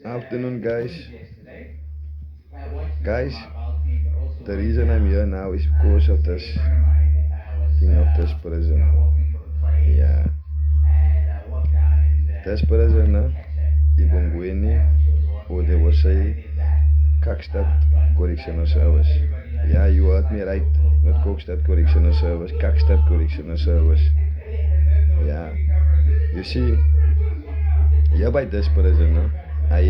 Afternoon, guys. Guys, the reason I'm here now is because of this thing of this prison. Yeah, this prison, Ibongweni, or they will say Kakstad Correctional Service. Yeah, you heard me right. Not Kokstad Correctional Service, Kakstad Correctional Service. Yeah, you see, here by this prison, I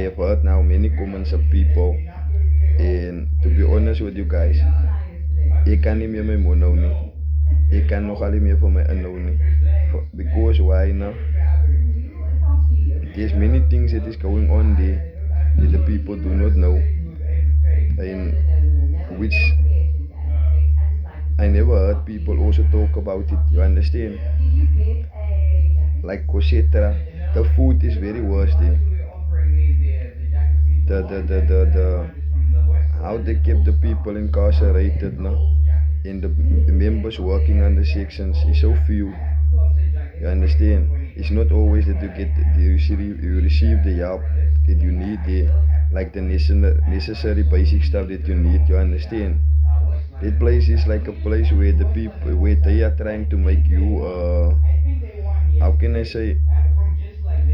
have heard now many comments of people. And to be honest with you guys, ik kan niet meer mijn mond houden. Ik kan nog alleen meer voor mij inhouden. Because why now? There's many things that is going on there that the people do not know. And which I never heard people also talk about it, you understand? Like Cosetra, the food is very worse there. The how they keep the people incarcerated now, and the members working on the sections is so few. You understand? It's not always that you receive the help that you need there, like the necessary basic stuff that you need. You understand? That place is like a place where the people, where they are trying to make you, how can I say,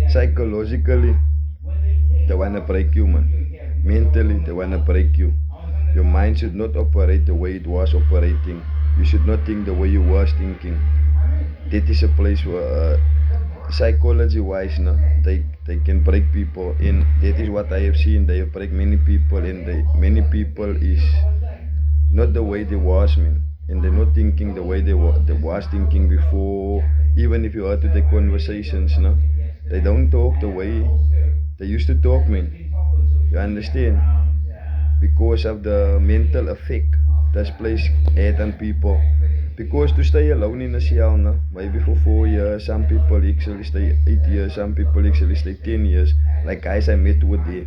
psychologically, they wanna break you, man. Mentally, they wanna break you. Your mind should not operate the way it was operating. You should not think the way you was thinking. That is a place where, psychology-wise, no, they can break people. And that is what I have seen. They have break many people, and many people is not the way they was, man. And they're not thinking the way they was thinking before. Even if you heard to the conversations, no, they don't talk the way they used to talk, man. You understand? Because of the mental effect this place had on people. Because to stay alone in a cell, no, maybe for 4 years, some people actually stay 8 years, some people actually stay 10 years. Like guys I met with there.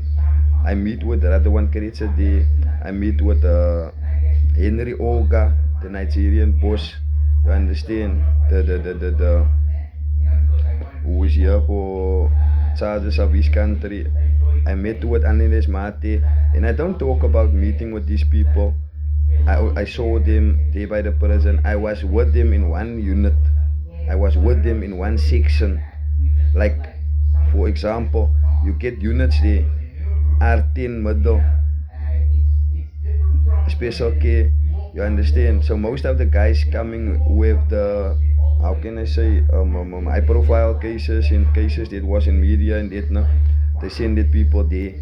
I meet with Radwan Keritsa there. I meet with Henry Oga, the Nigerian boss. You understand? The who is here for charges of his country. I met with Aniles Mate, and I don't talk about meeting with these people. I saw them there by the prison. I was with them in one unit. I was with them in one section. Like, for example, you get units there, R10 middle, special care, you understand? So most of the guys coming with the, how can I say, high profile cases and cases that was in media and that, no? They send that people there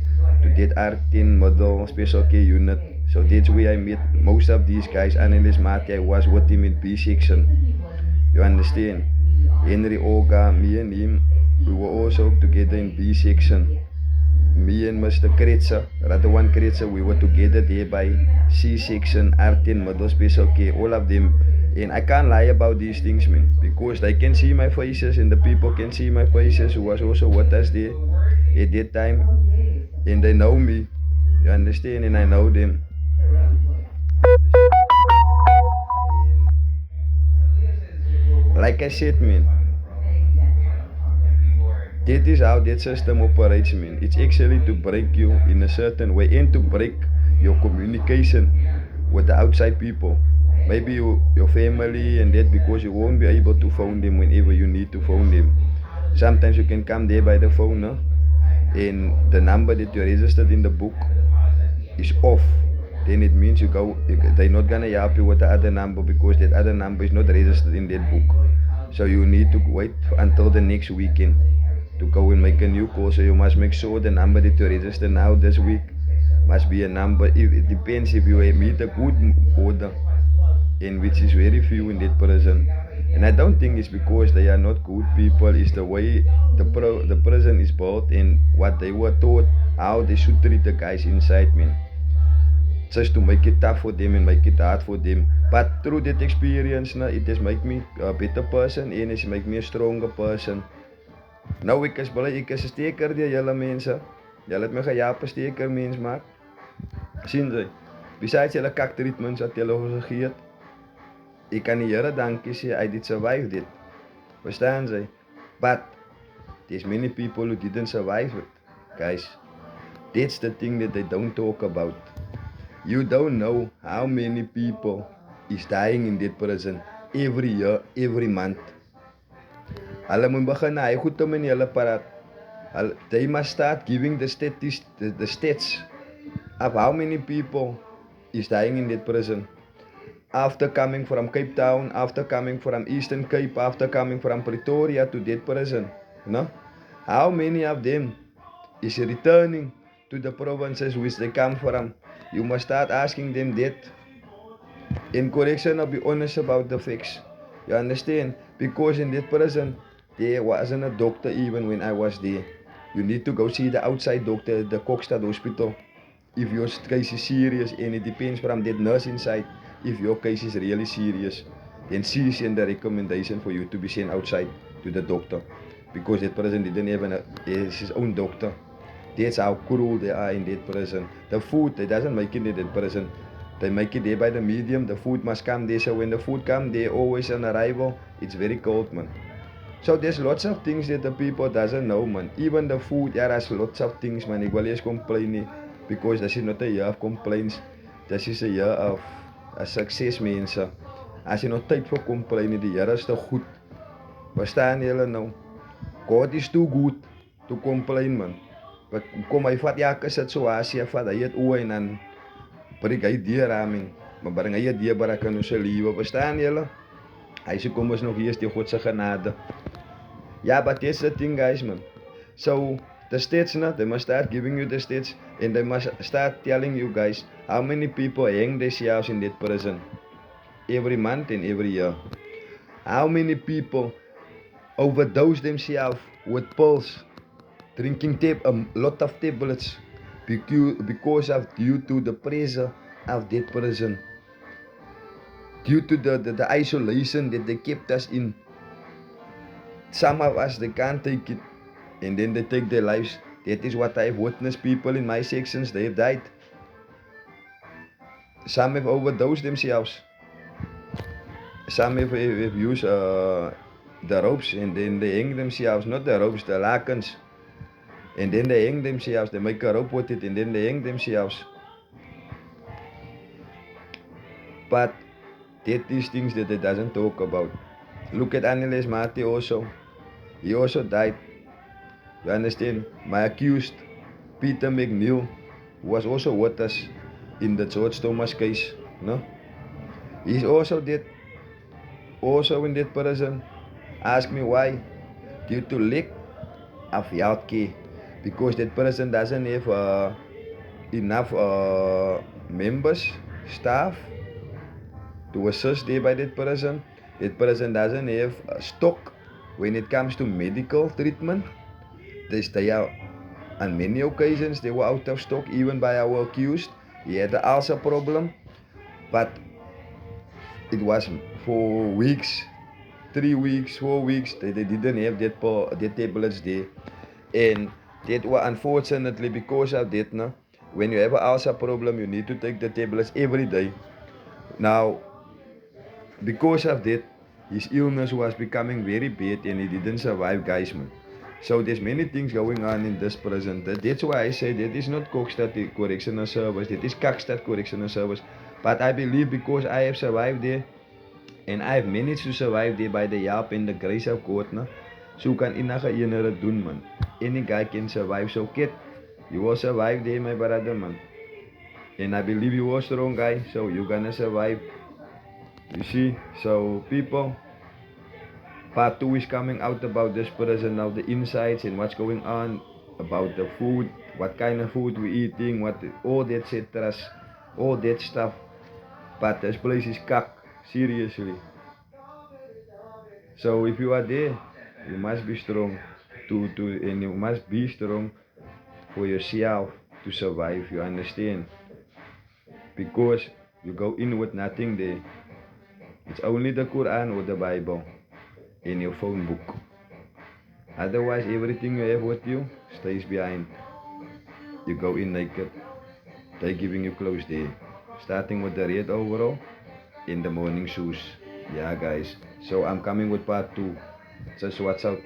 to that R10 middle special care unit. So that's where I met most of these guys. Annelies Mate, I was with him in B section. You understand? Henry Oga, me and him, we were also together in B section. Me and Mr. Kretsa, Radwan Kretsa, we were together there by C section, R10 middle special care, all of them. And I can't lie about these things, man, because they can see my faces and the people can see my faces who was also with us there at that time, and they know me, you understand, and I know them. And like I said, man, that is how that system operates, man. It's actually to break you in a certain way and to break your communication with the outside people. Maybe your family and that, because you won't be able to phone them whenever you need to phone them. Sometimes you can come there by the phone, no? And the number that you registered in the book is off. Then it means they're not gonna help you with the other number because that other number is not registered in that book. So you need to wait until the next weekend to go and make a new call. So you must make sure the number that you register now this week must be a number. It depends if you meet a good order, and which is very few in that prison. And I don't think it's because they are not good people. It's the way the prison is built and what they were taught, how they should treat the guys inside, man. Just to make it tough for them and make it hard for them. But through that experience, it has made me a better person and it's made me a stronger person. Nou, ek is 'n steker deur julle mense. Julle het my gehelp 'n steker mens maak. Sien jy? Besides julle kak treatments wat julle ons gegee het, ek kan die Here dankie sê, I did survive dit. Verstaan jy? But there's many people who didn't survive it. Guys, that's the thing that they don't talk about. You don't know how many people is dying in that prison every year, every month. Hulle moet begin hy goed om in hulle paraat. They must start giving the stats of how many people is dying in that prison. After coming from Cape Town, after coming from Eastern Cape, after coming from Pretoria to that prison. How many of them is returning to the provinces which they come from? You must start asking them that. In correction, I'll be honest about the facts. You understand? Because in that prison, there wasn't a doctor even when I was there. You need to go see the outside doctor at the Kokstad Hospital. If your case is serious, and it depends from that nurse inside, if your case is really serious, then she send the recommendation for you to be sent outside to the doctor. Because that prison didn't have his own doctor. That's how cruel they are in that prison. The food, they doesn't make it in that prison. They make it there by the medium. The food must come there. So when the food come there, always on arrival, it's very cold, man. So there's lots of things that the people doesn't know, man. Even the food, there is lots of things, man. Ik wil eens complain because this is not a year of complaints. This is a year of success, mensen. As je nog tijd voor complainen, die Here is te goed. Verstaan jullie nou? God is too good to complain, man. Kom hy vat elke situasie, vat hy het oor en dan breek hy die raming. Maar bring hy die barak in ons lewe, verstaan julle? Hy sê kom ons nog hier is die God se genade. Yeah, but that's the thing, guys, man. So the states, they must start giving you the states, and they must start telling you guys how many people hang themselves in that prison every month and every year. How many people overdose themselves with pills, drinking a lot of tablets because of due to the pressure of that prison, due to the isolation that they kept us in. Some of us, they can't take it, and then they take their lives. That is what I've witnessed. People in my sections, they have died. Some have overdosed themselves. Some have used the ropes, and then they hang themselves. Not the ropes, the lakens. And then they hang themselves. They make a rope with it, and then they hang themselves. But that is things that they doesn't talk about. Look at Annelies Mati also. He also died. You understand? My accused, Peter McNeil, was also with us in the George Thomas case. No? He's also dead. Also in that prison. Ask me why. Due to lack of healthcare. Because that prison doesn't have enough members, staff to assist there by that prison. That prison doesn't have stock when it comes to medical treatment. They are, on many occasions, they were out of stock, even by our accused. He had the ulcer problem, but it was for weeks, 3 weeks, 4 weeks, they didn't have that tablets there. And that was unfortunately because of that. No? When you have an ulcer problem, you need to take the tablets every day. Now, because of that, his illness was becoming very bad and he didn't survive, guys, man. So there's many things going on in this prison. That's why I say that is not Kokstad Correctional Service, that is Kakstad Correctional Service. But I believe because I have survived there and I have managed to survive there by the help and the grace of God, no? So kan enige ene dit doen, man. Any guy can survive. So kid, you will survive there, my brother, man. And I believe you are strong, guy. So you're gonna survive. You see, so people, part 2 is coming out about this prison now, the insights and what's going on about the food, what kind of food we're eating, what all that etc. All that stuff. But this place is cuck, seriously. So if you are there, you must be strong and you must be strong for yourself to survive, you understand? Because you go in with nothing there. It's only the Quran or the Bible in your phone book. Otherwise, everything you have with you stays behind. You go in naked. They're giving you clothes there. Starting with the red overall in the morning shoes. Yeah, guys. So I'm coming with part 2. Just watch out.